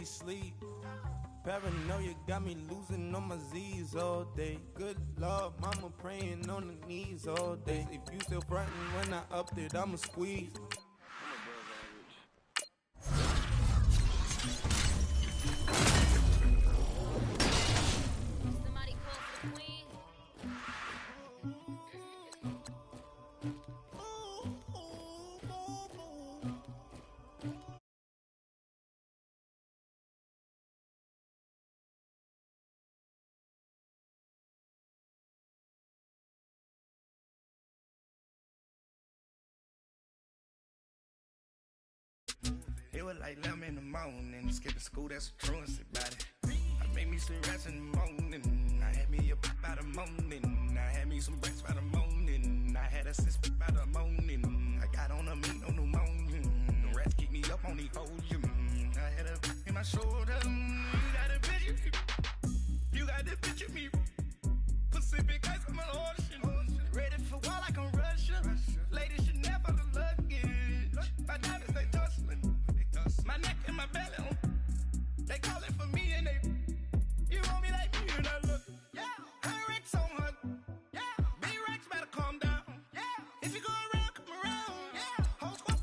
sleep. Paranoia got me losing on my Z's all day. Good Lord, mama praying on the knees all day. If you still frontin' when I upped it, I'ma squeeze. It was like 11 in the morning, skipping school, that's a truancy about it. I made me some rest in the morning, I had me a pop by the morning, I had me some breaks by the morning, I had a sis by the morning, I got on a meat, no pneumonia, the rats keep me up on the podium, I had a in my shoulder, you got a picture me, you got the picture me, Pacific ice on my ocean, ready for war like I'm Russia, ladies should never the luggage, my diamonds they tussling. My neck and my belly, they calling for me and they, you want me like me and I look, yeah, her Rex on her, yeah, B-Rex better calm down, yeah, if you go around, come around, yeah, whole squad,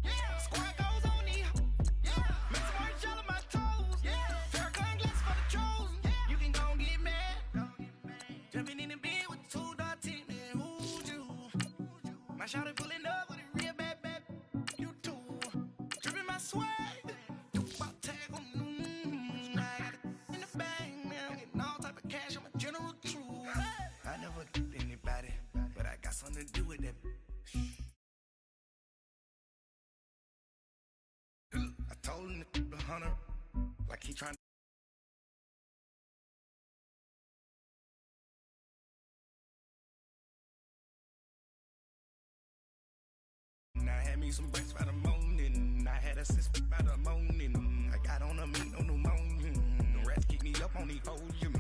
yeah, squad goes on me, yeah, make some orange gel on my toes, yeah, Farrakhan glass for the chosen, yeah, you can go and get mad, jumping in the bed with 2 dark teeth, and who's you, my shawty pulling up with a real bad, you too. Swag, you about tag on I got it in the bag now, getting all type of cash on my general truth. I never get anybody, but I got something to do with that. I told him the hunter, like he trying. I had me some breaks by the morning, I had a sis by the morning, I got on a meat, no pneumonia, the rats keep me up on the podium,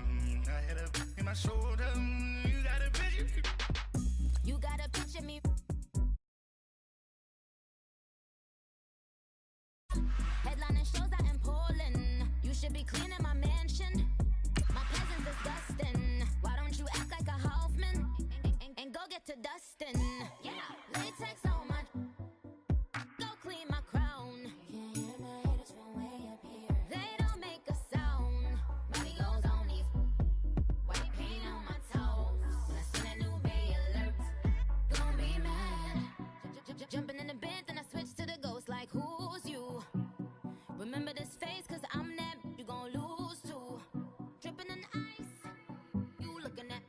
I had a in my shoulder, you got a picture me, you got a picture me, headlining shows out in Poland, you should be cleaning my mansion, my presence disgusting, why don't you act like a Hoffman, and go get to dustin', yeah, latex on my clean my crown. Can't hear my haters from way up here. They don't make a sound. Money goes on these white paint on my toes. When I see that new Bay alert, gonna be mad. Jumping in the bed, then I switch to the ghost like who's you? Remember this face, cause I'm that you gon' lose too. Dripping in ice, you looking at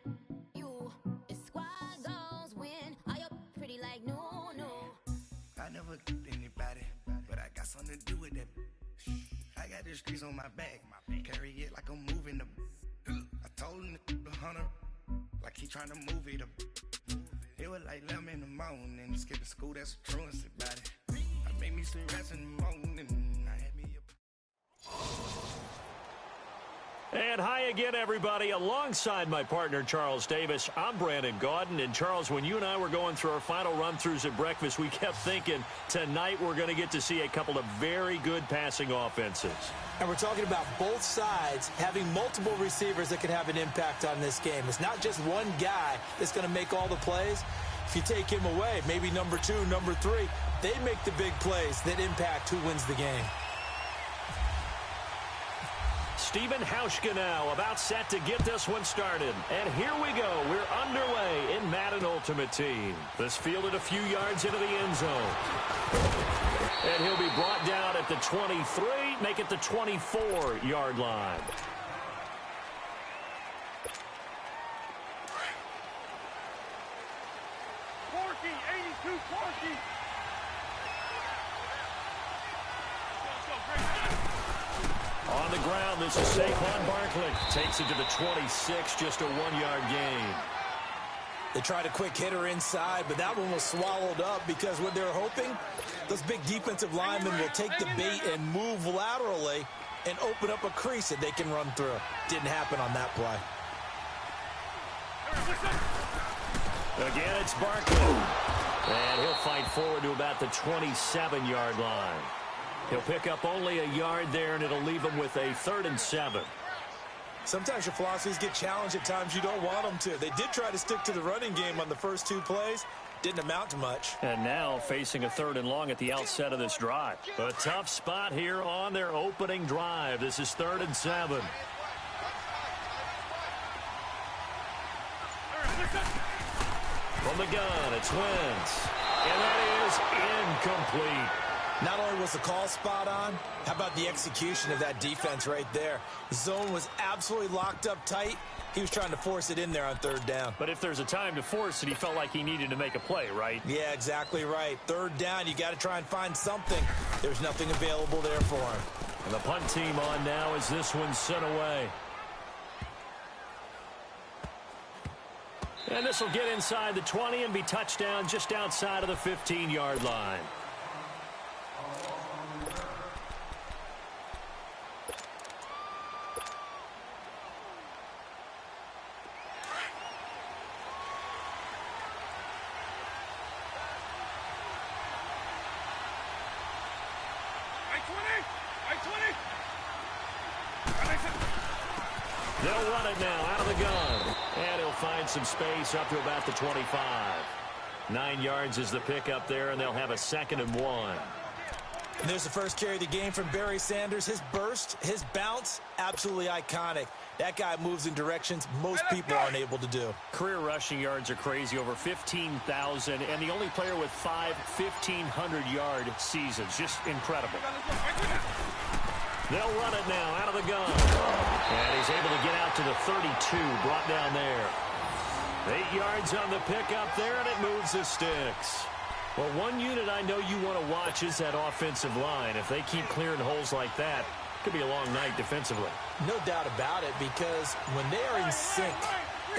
you. It's squad goals win. Are you pretty like no? I never get anybody, but I got something to do with that. I got the streets on my back, carry it like I'm moving the. I told him the hunter, like he trying to move it up. It was like 11 in the morning, skipping school, that's a truancy about it. I made me some rest in the morning, I had me a. And hi again, everybody. Alongside my partner, Charles Davis, I'm Brandon Gaudin. And, Charles, when you and I were going through our final run-throughs at breakfast, we kept thinking tonight we're going to get to see a couple of very good passing offenses. And we're talking about both sides having multiple receivers that can have an impact on this game. It's not just one guy that's going to make all the plays. If you take him away, maybe number 2, number 3, they make the big plays that impact who wins the game. Stephen Hauschka now about set to get this one started. And here we go. We're underway in Madden Ultimate Team. This fielded a few yards into the end zone. And he'll be brought down at the 23, make it the 24-yard line. On the ground, this is Saquon Barkley. Takes it to the 26, just a 1-yard gain. They tried a quick hitter inside, but that one was swallowed up because what they're hoping, those big defensive linemen will take the bait and move laterally and open up a crease that they can run through. Didn't happen on that play. Again, it's Barkley. And he'll fight forward to about the 27-yard line. He'll pick up only a yard there, and it'll leave him with a 3rd and 7. Sometimes your philosophies get challenged at times you don't want them to. They did try to stick to the running game on the first 2 plays. Didn't amount to much. And now facing a 3rd and long at the outset of this drive. A tough spot here on their opening drive. This is 3rd and 7. From the gun, it's Wentz. And that is incomplete. Not only was the call spot on, how about the execution of that defense right there? The zone was absolutely locked up tight. He was trying to force it in there on 3rd down. But if there's a time to force it, he felt like he needed to make a play, right? Yeah, exactly right. 3rd down, you got to try and find something. There's nothing available there for him. And the punt team on now as this one's sent away. And this will get inside the 20 and be touchdown just outside of the 15-yard line. They'll run it now out of the gun. And he'll find some space up to about the 25. 9 yards is the pickup there, and they'll have a 2nd and 1. And there's the first carry of the game from Barry Sanders. His burst, his bounce, absolutely iconic. That guy moves in directions most people aren't able to do. Career rushing yards are crazy, over 15,000, and the only player with 5 1,500-yard seasons. Just incredible. They'll run it now out of the gun. And he's able to get out to the 32, brought down there. 8 yards on the pickup there, and it moves the sticks. Well, one unit I know you want to watch is that offensive line. If they keep clearing holes like that, it could be a long night defensively. No doubt about it, because when they are in sync,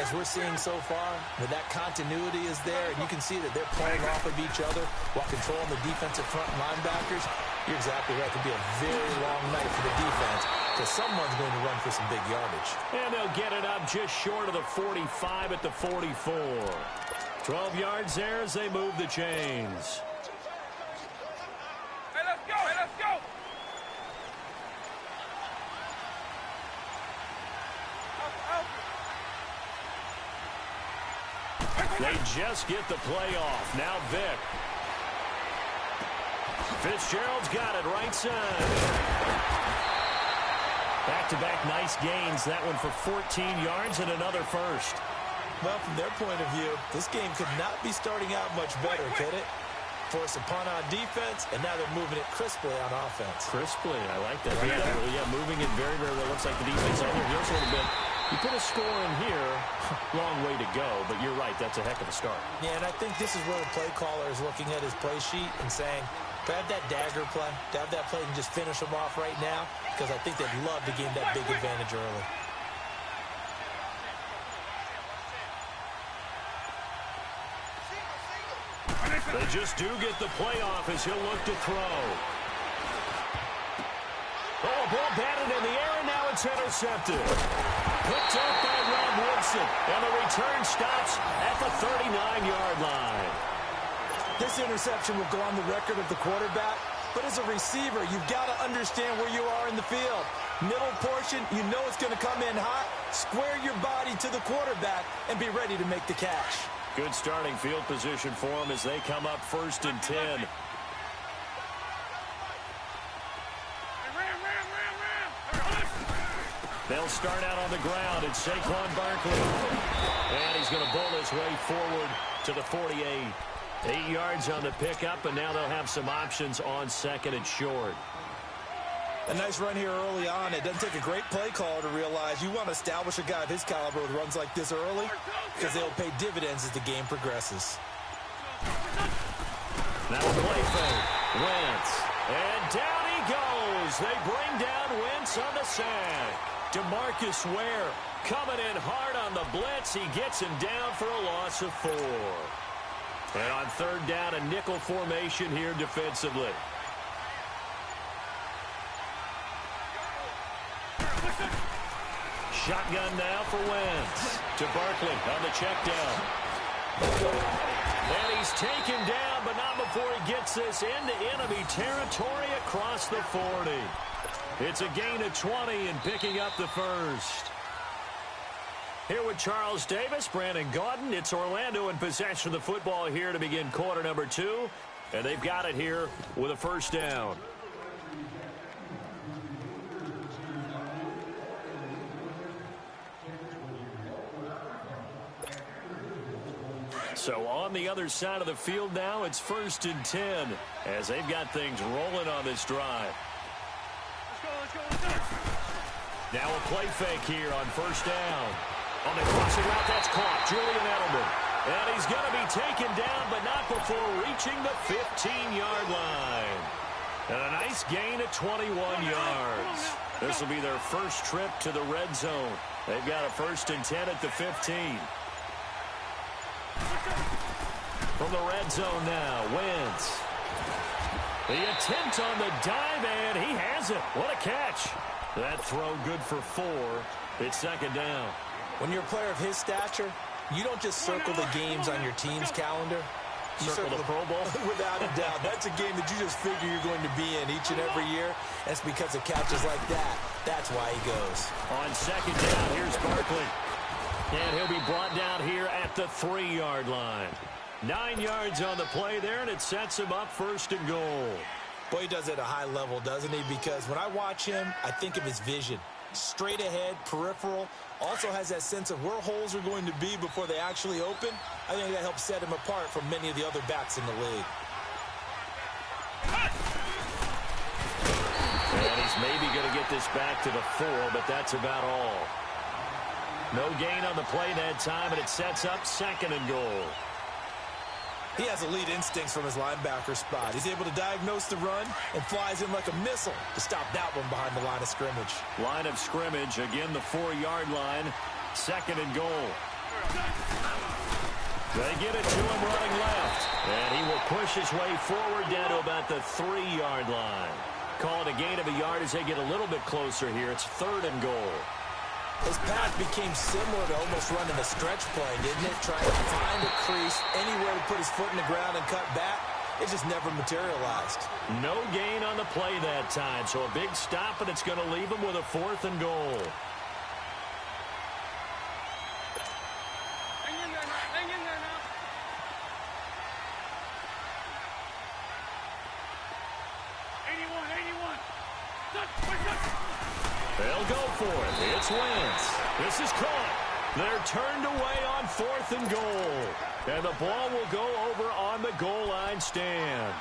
as we're seeing so far, where that continuity is there, and you can see that they're playing off of each other while controlling the defensive front linebackers, you're exactly right. It could be a very long night for the defense because someone's going to run for some big yardage. And they'll get it up just short of the 45 at the 44. 12 yards there as they move the chains. Hey, let's go! Hey, let's go! They just get the play off. Now Vick. Fitzgerald's got it right side. Back-to-back nice gains. That one for 14 yards and another first. Well, from their point of view, this game could not be starting out much better, could it? Force a punt on defense, and now they're moving it crisply on offense. Crisply, I like that. Yeah, moving it very, very well. Looks like the defense on their heels a little bit. You put a score in here, long way to go, but you're right, that's a heck of a start. Yeah, and I think this is where the play caller is looking at his play sheet and saying, to have that dagger play, to have that play and just finish them off right now, because I think they'd love to gain that big advantage early. They just do get the playoff as he'll look to throw. Oh, a ball batted in the air, and now it's intercepted. Picked up by Rob Woodson, and the return stops at the 39-yard line. This interception will go on the record of the quarterback, but as a receiver, you've got to understand where you are in the field. Middle portion, you know it's going to come in hot. Square your body to the quarterback and be ready to make the catch. Good starting field position for them as they come up 1st and 10. They'll start out on the ground. It's Saquon Barkley. And he's going to bowl his way forward to the 48. 8 yards on the pickup, and now they'll have some options on 2nd and short. A nice run here early on. It doesn't take a great play caller to realize you want to establish a guy of his caliber with runs like this early because they'll pay dividends as the game progresses. Now a play fake. Wentz. And down he goes. They bring down Wentz on the sack. DeMarcus Ware coming in hard on the blitz. He gets him down for a loss of 4. And on 3rd down, a nickel formation here defensively. Shotgun now for Wentz. To Barkley on the check down. And he's taken down, but not before he gets this into enemy territory across the 40. It's a gain of 20 and picking up the first. Here with Charles Davis, Brandon Gaudin. It's Orlando in possession of the football here to begin quarter number 2. And they've got it here with a first down. So on the other side of the field now, it's 1st and 10 as they've got things rolling on this drive. Let's go. Now a play fake here on first down. On the crossing route, that's caught. Julian Edelman. And he's going to be taken down, but not before reaching the 15-yard line. And a nice gain of 21 yards. This will be their first trip to the red zone. They've got a 1st and 10 at the 15. From the red zone now, Wentz. The attempt on the dive, and he has it. What a catch. That throw good for 4. It's 2nd down. When you're a player of his stature, you don't just circle the games on your team's calendar. You circle the Pro Bowl? Without a doubt. That's a game that you just figure you're going to be in each and every year. That's because of catches like that. That's why he goes. On 2nd down, here's Barkley. And he'll be brought down here at the 3-yard line. 9 yards on the play there, and it sets him up 1st and goal. Boy, he does it at a high level, doesn't he? Because when I watch him, I think of his vision. Straight ahead, peripheral. Also has that sense of where holes are going to be before they actually open. I think that helps set him apart from many of the other backs in the league. And he's maybe going to get this back to the 4, but that's about all. No gain on the play that time, and it sets up 2nd and goal. He has elite instincts from his linebacker spot. He's able to diagnose the run and flies in like a missile to stop that one behind the line of scrimmage. Line of scrimmage, again the 4-yard line, 2nd and goal. They get it to him running left, and he will push his way forward down to about the 3-yard line. Call it a gain of a yard as they get a little bit closer here. It's 3rd and goal. His path became similar to almost running a stretch play, didn't it? Trying to find a crease, anywhere to put his foot in the ground and cut back. It just never materialized. No gain on the play that time, so a big stop, and it's going to leave him with a 4th and goal. Hang in there now. Hang in there now. They'll go for it. It's Wentz. This is caught. They're turned away on 4th and goal. And the ball will go over on the goal line stand.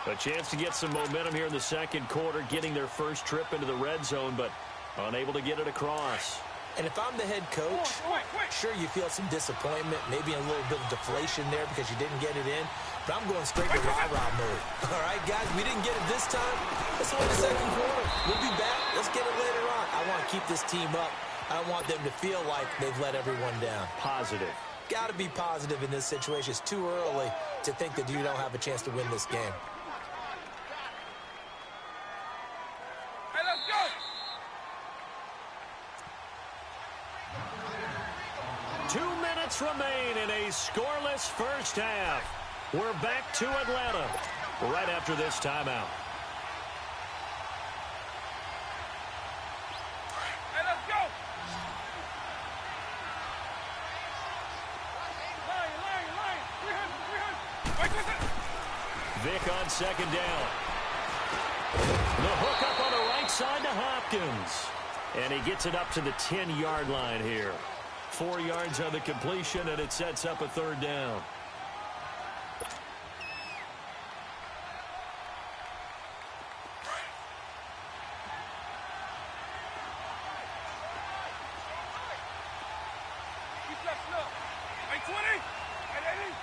A chance to get some momentum here in the 2nd quarter, getting their first trip into the red zone, but unable to get it across. And if I'm the head coach, sure, you feel some disappointment, maybe a little bit of deflation there because you didn't get it in. But I'm going straight to rah-rah mode. All right, guys, we didn't get it this time. Let's win the 2nd quarter. We'll be back. Let's get it later on. I want to keep this team up. I want them to feel like they've let everyone down. Positive. Got to be positive in this situation. It's too early to think that you don't have a chance to win this game. Hey, let's go! Two minutes remain in a scoreless first half. We're back to Atlanta right after this timeout. Hey, let's go! Line. Wait, Vic on 2nd down. The hook up on the right side to Hopkins. And he gets it up to the 10-yard line here. 4 yards on the completion, and it sets up a 3rd down. Keep flexing up. 820. 880.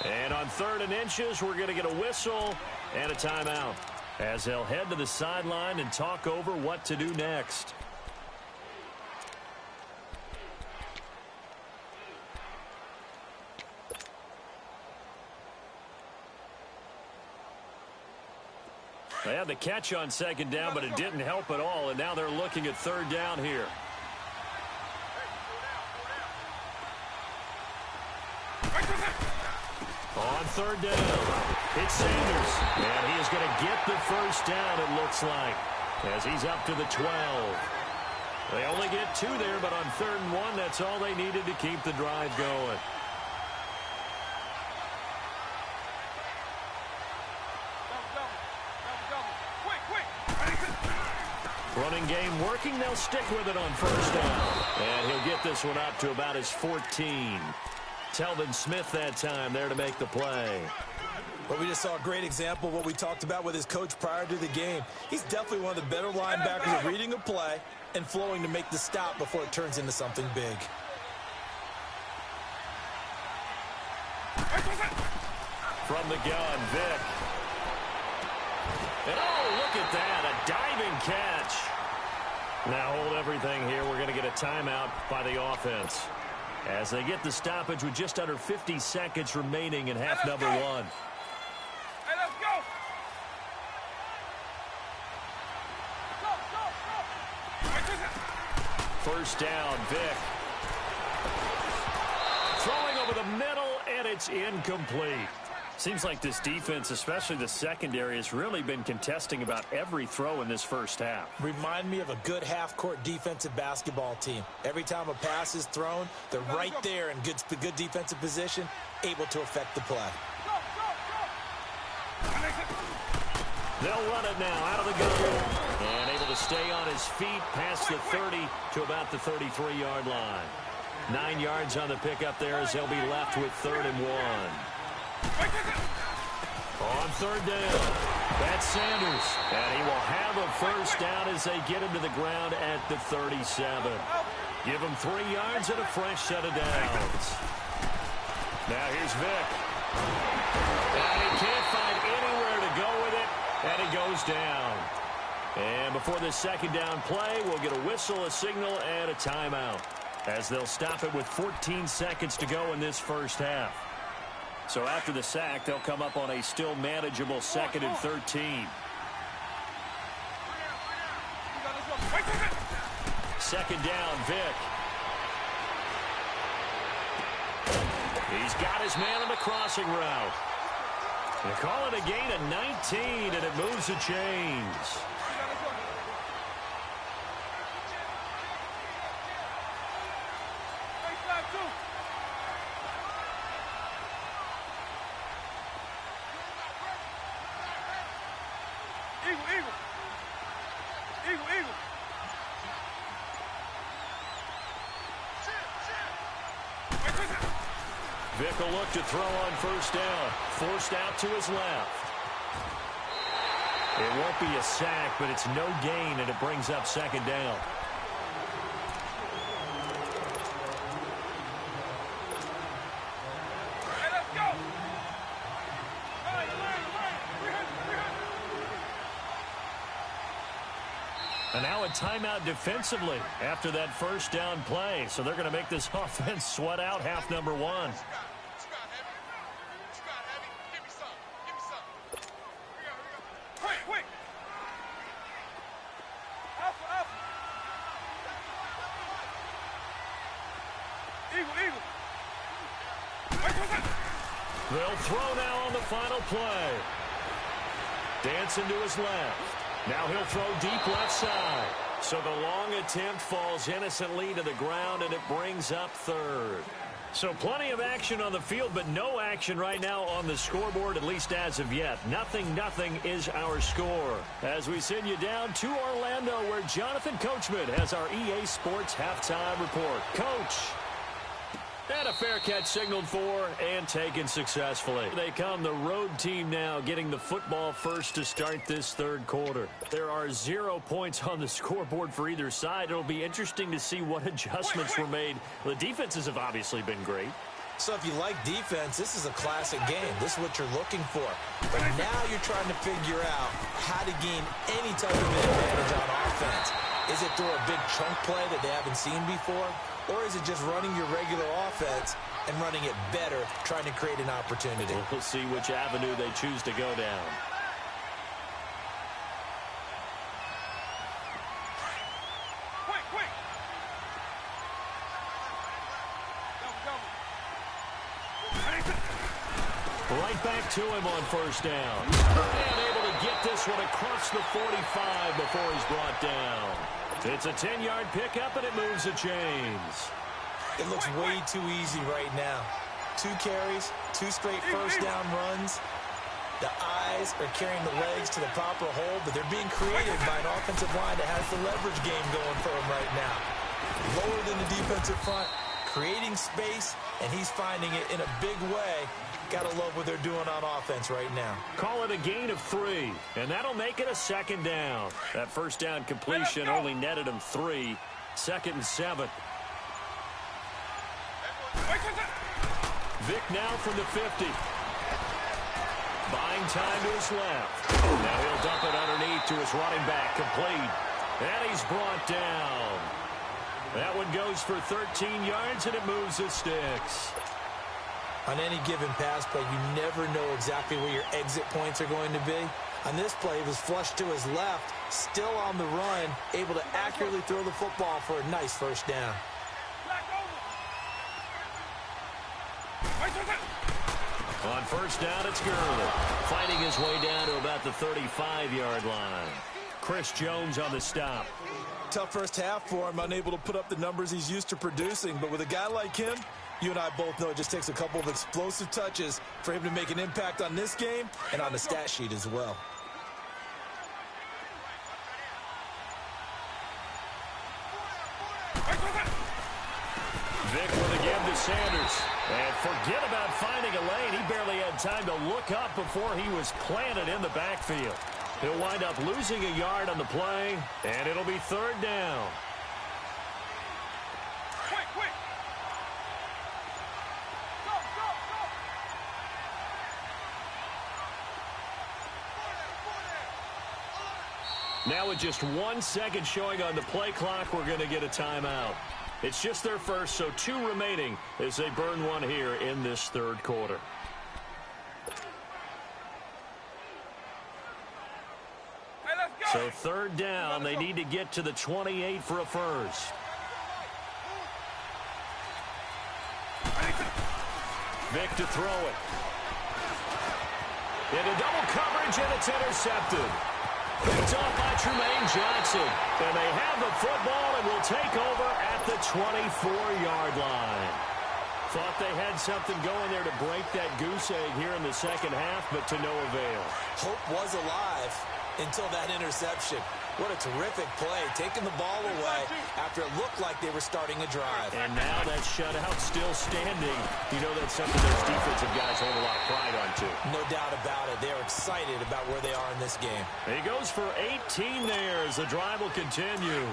And on 3rd and inches, we're going to get a whistle and a timeout as they'll head to the sideline and talk over what to do next. They had the catch on 2nd down, but it didn't help at all, and now they're looking at 3rd down here. third down. It's Sanders, and he is going to get the first down, it looks like, as he's up to the 12. They only get 2 there, but on 3rd and 1, that's all they needed to keep the drive going. Running game working. They'll stick with it on 1st down. And he'll get this one up to about his 14. Telvin Smith that time there to make the play. But we just saw a great example of what we talked about with his coach prior to the game. He's definitely one of the better linebackers at reading a play and flowing to make the stop before it turns into something big. From the gun, Vick. And oh, look at that, a diving catch. Now hold everything here. We're going to get a timeout by the offense as they get the stoppage with just under 50 seconds remaining in half number 1. Hey, let's go. First down, Vick. Throwing over the middle, and it's incomplete. Seems like this defense, especially the secondary, has really been contesting about every throw in this first half. Remind me of a good half-court defensive basketball team. Every time a pass is thrown, they're right there in good defensive position, able to affect the play. They'll run it now out of the gun. And able to stay on his feet past the 30 to about the 33-yard line. 9 yards on the pickup there as they'll be left with 3rd and 1. On 3rd down, that's Sanders. And he will have a first down as they get him to the ground at the 37. Give him 3 yards and a fresh set of downs. Now here's Vick. And he can't find anywhere to go with it, and he goes down. And before this 2nd down play, we'll get a whistle, a signal, and a timeout, as they'll stop it with 14 seconds to go in this first half. So after the sack, they'll come up on a still manageable 2nd and 13. 2nd down, Vick. He's got his man on the crossing route. They call it a gain of 19, and it moves the chains. Vick will look to throw on 1st down. Forced out to his left. It won't be a sack, but it's no gain, and it brings up 2nd down. And now a timeout defensively after that 1st down play. So they're going to make this offense sweat out half number 1. They'll throw now on the final play. Dancing to his left. Now he'll throw deep left side. So the long attempt falls innocently to the ground, and it brings up 3rd. So plenty of action on the field, but no action right now on the scoreboard, at least as of yet. 0-0 is our score. As we send you down to Orlando, where Jonathan Coachman has our EA Sports halftime report. Coach. And a fair catch signaled for and taken successfully. They come, the road team now getting the football first to start this 3rd quarter. There are 0 points on the scoreboard for either side. It'll be interesting to see what adjustments were made. The defenses have obviously been great. So if you like defense, this is a classic game. This is what you're looking for. But now you're trying to figure out how to gain any type of advantage on offense. Is it through a big chunk play that they haven't seen before? Or is it just running your regular offense and running it better, trying to create an opportunity? We'll see which avenue they choose to go down. right back to him on first down. And able to get this one across the 45 before he's brought down. It's a 10-yard pickup, and it moves the chains. It looks way too easy right now. 2 carries, 2 straight first down runs. The eyes are carrying the legs to the proper hole, but they're being created by an offensive line that has the leverage game going for him right now. Lower than the defensive front, creating space, and he's finding it in a big way. Gotta love what they're doing on offense right now. Call it a gain of 3, and that'll make it a second down. That first down completion only netted him 3. 2nd and 7. Vic now from the 50. Buying time to his left. Now he'll dump it underneath to his running back. Complete. And he's brought down. That one goes for 13 yards, and it moves the sticks. On any given pass play, you never know exactly where your exit points are going to be. On this play, it was flushed to his left, still on the run, able to accurately throw the football for a nice first down. On first down, it's Gurley, fighting his way down to about the 35-yard line. Chris Jones on the stop. Tough first half for him, unable to put up the numbers he's used to producing. But with a guy like him, you and I both know it just takes a couple of explosive touches for him to make an impact on this game and on the stat sheet as well. Vic with a give to Sanders. And forget about finding a lane. He barely had time to look up before he was planted in the backfield. He'll wind up losing a yard on the play, and it'll be 3rd down. Quick. Go. Now with just 1 second showing on the play clock, we're going to get a timeout. It's just their first, so 2 remaining as they burn one here in this 3rd quarter. Hey, let's go. So 3rd down, they need to get to the 28 for a first. Vic to throw it. Into double coverage, and it's intercepted. Picked off by Tremaine Johnson. And they have the football and will take over at the 24-yard line. Thought they had something going there to break that goose egg here in the second half, but to no avail. Hope was alive until that interception. What a terrific play, taking the ball away after it looked like they were starting a drive. And now that shutout still standing. You know that's something those defensive guys hold a lot of pride on, too. No doubt about it. They're excited about where they are in this game. He goes for 18 there as the drive will continue.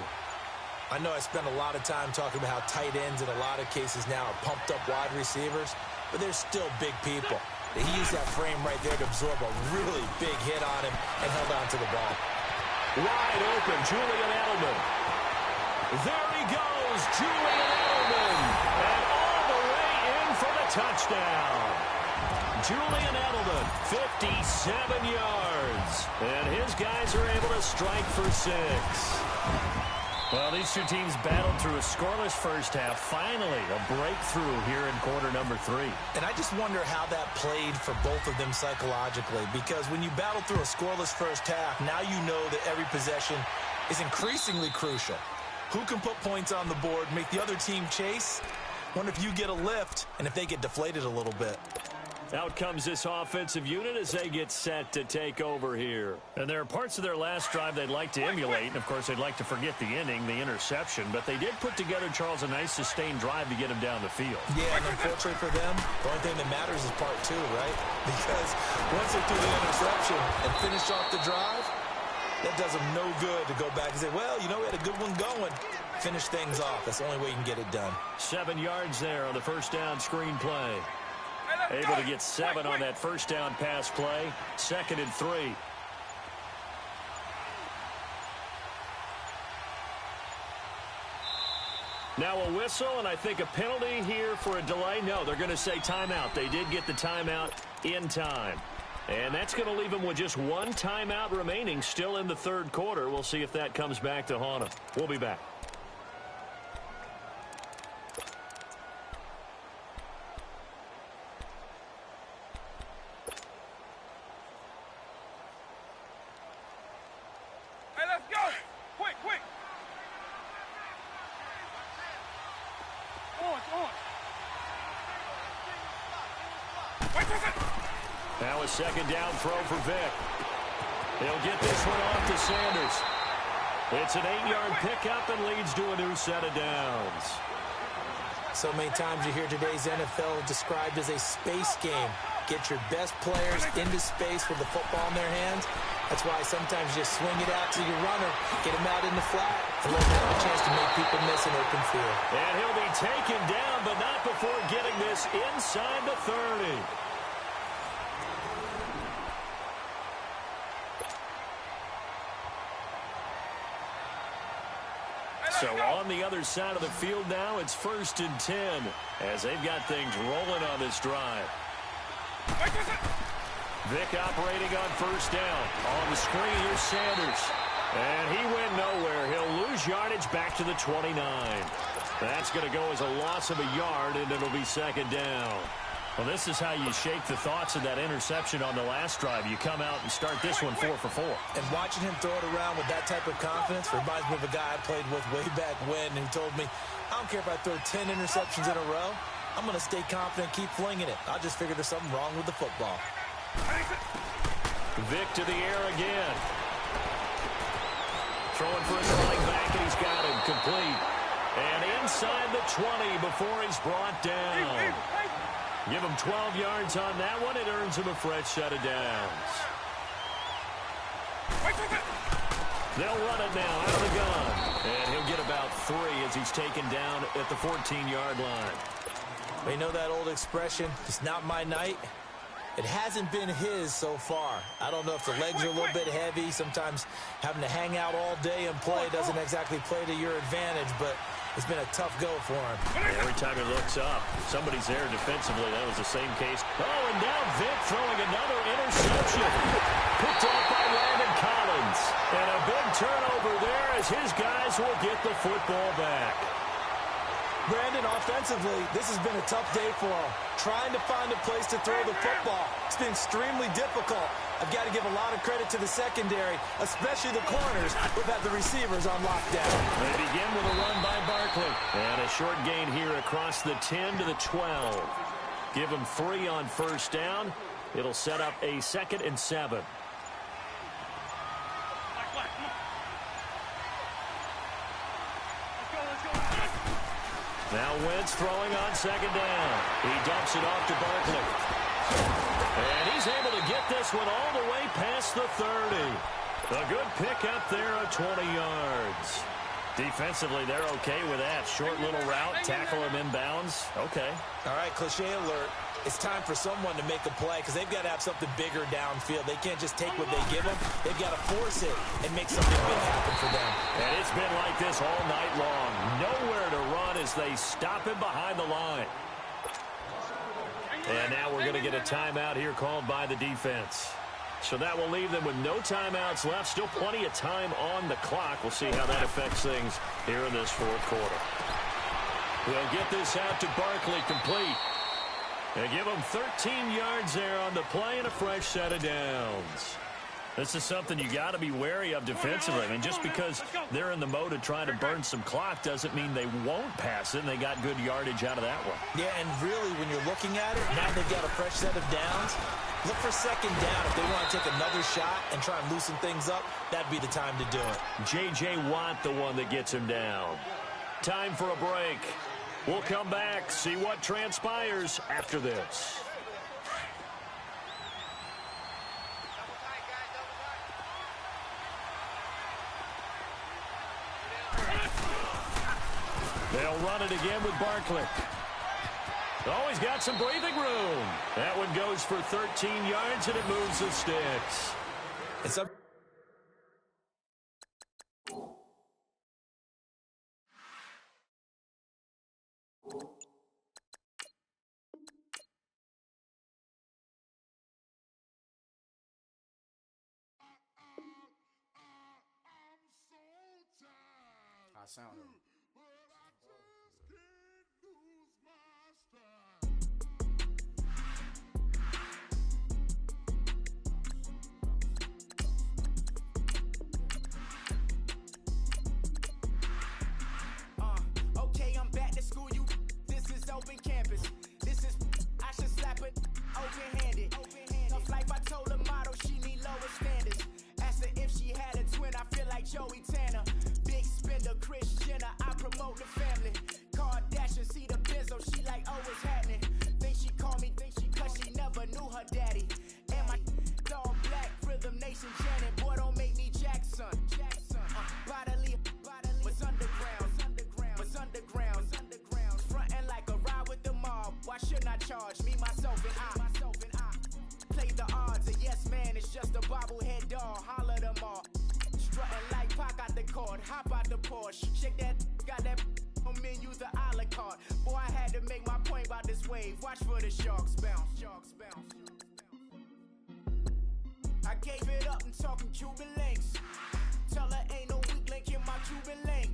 I know I spent a lot of time talking about how tight ends in a lot of cases now are pumped up wide receivers, but they're still big people. He used that frame right there to absorb a really big hit on him and held on to the ball. Wide open, Julian Edelman. There he goes, Julian Edelman. And all the way in for the touchdown. Julian Edelman, 57 yards. And his guys are able to strike for 6. Well, these two teams battled through a scoreless first half. Finally, a breakthrough here in quarter number 3. And I just wonder how that played for both of them psychologically, because when you battle through a scoreless first half, now you know that every possession is increasingly crucial. Who can put points on the board, make the other team chase? Wonder if you get a lift and if they get deflated a little bit. Out comes this offensive unit as they get set to take over here. And there are parts of their last drive they'd like to emulate. And, of course, they'd like to forget the inning, the interception. But they did put together, Charles, a nice sustained drive to get him down the field. Yeah, and unfortunately for them, the only thing that matters is part 2, right? Because once they threw the interception and finished off the drive, that does them no good to go back and say, well, you know, we had a good one going. Finish things off. That's the only way you can get it done. 7 yards there on the first down screen play. Able to get 7 on that first down pass play. 2nd and 3. Now a whistle, and I think a penalty here for a delay. No, they're going to say timeout. They did get the timeout in time. And that's going to leave them with just 1 timeout remaining still in the 3rd quarter. We'll see if that comes back to haunt them. We'll be back. Now a second down throw for Vic. He'll get this one off to Sanders. It's an 8-yard pickup and leads to a new set of downs. So many times you hear today's NFL described as a space game. Get your best players into space with the football in their hands. That's why sometimes you just swing it out to your runner, get him out in the flat, and let him have a chance to make people miss an open field. And he'll be taken down, but not before getting this inside the 30. So on the other side of the field now, it's 1st and 10 as they've got things rolling on this drive. Vic operating on 1st down. On the screen, here's Sanders. And he went nowhere. He'll lose yardage back to the 29. That's going to go as a loss of a yard, and it'll be 2nd down. Well, this is how you shake the thoughts of that interception on the last drive. You come out and start this one 4 for 4. And watching him throw it around with that type of confidence reminds me of a guy I played with way back when who told me, I don't care if I throw 10 interceptions in a row. I'm going to stay confident and keep flinging it. I just figure there's something wrong with the football. Vic to the air again. Throwing for his running back, and he's got him complete. And inside the 20 before he's brought down. Give him 12 yards on that one. It earns him a fresh set of downs. They'll run it now out of the gun. And he'll get about 3 as he's taken down at the 14-yard line. Well, you know that old expression, it's not my night? It hasn't been his so far. I don't know if the legs are a little bit heavy. Sometimes having to hang out all day and play doesn't exactly play to your advantage, but it's been a tough go for him. Every time he looks up, somebody's there defensively. That was the same case. Oh, and now Vic throwing another interception. Picked off by Landon Collins. And a big turnover there as his guys will get the football back. Brandon, offensively, this has been a tough day for him. Trying to find a place to throw the football. It's been extremely difficult. I've got to give a lot of credit to the secondary, especially the corners, who've had the receivers on lockdown. They begin with a run by Barkley. And a short gain here across the 10 to the 12. Give him 3 on 1st down. It'll set up a 2nd and 7. Now Wentz throwing on 2nd down. He dumps it off to Barkley. And he's able to get this one all the way past the 30. A good pickup there of 20 yards. Defensively, they're okay with that. Short little route, tackle him inbounds. Okay. All right, cliche alert. It's time for someone to make a play because they've got to have something bigger downfield. They can't just take what they give them. They've got to force it and make something big happen for them. And it's been like this all night long. Nowhere to run as they stop him behind the line. And now we're going to get a timeout here called by the defense. So that will leave them with no timeouts left. Still plenty of time on the clock. We'll see how that affects things here in this 4th quarter. We'll get this out to Barkley complete. And give him 13 yards there on the play and a fresh set of downs. This is something you got to be wary of defensively. I mean, just because they're in the mode of trying to burn some clock doesn't mean they won't pass it, and they got good yardage out of that one. Yeah, and really, when you're looking at it, now they've got a fresh set of downs. Look for 2nd down. If they want to take another shot and try and loosen things up, that'd be the time to do it. J.J. Watt, the one that gets him down. Time for a break. We'll come back, see what transpires after this. They'll run it again with Barkley. Oh, he's got some breathing room. That one goes for 13 yards, and it moves the sticks. It's up. I sound it. Okay, I'm back to school. This is open campus. This is I should slap it open hand. it's just a bobblehead doll. Holler them all. Strutting like Pac out the court. Hop out the Porsche. Shake that, got that on menu, the a la carte. Boy, I had to make my point about this wave. Watch for the sharks bounce. Sharks bounce. I gave it up and talking Cuban links. Tell her ain't no weak link in my Cuban link.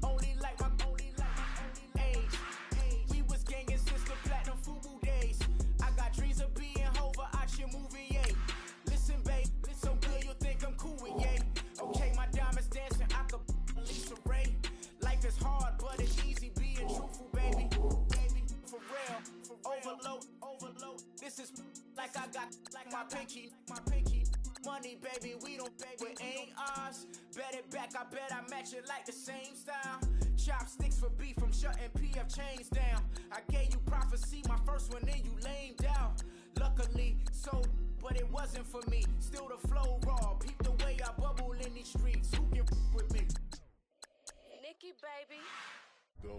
Only like my age. We was gangin' since the platinum FUBU days. I got dreams of being Hova out your movie, yeah. Listen, babe, so good you'll think I'm cool with, yeah. Okay, my diamonds dancing, I could Lisa Ray. Life is hard, but it's easy being truthful, baby. Baby, for real. Overload. This is like I got like my pinky. Money, baby, we don't baby, it ain't ours. Bet it back, I bet I match it like the same style. Chopsticks for beef from shutting PF chains down. I gave you prophecy, my first one, then you lamed out. Luckily, so, but it wasn't for me. Still the flow raw, peep the way I bubble in these streets. Who can with me? Nikki, baby. Go.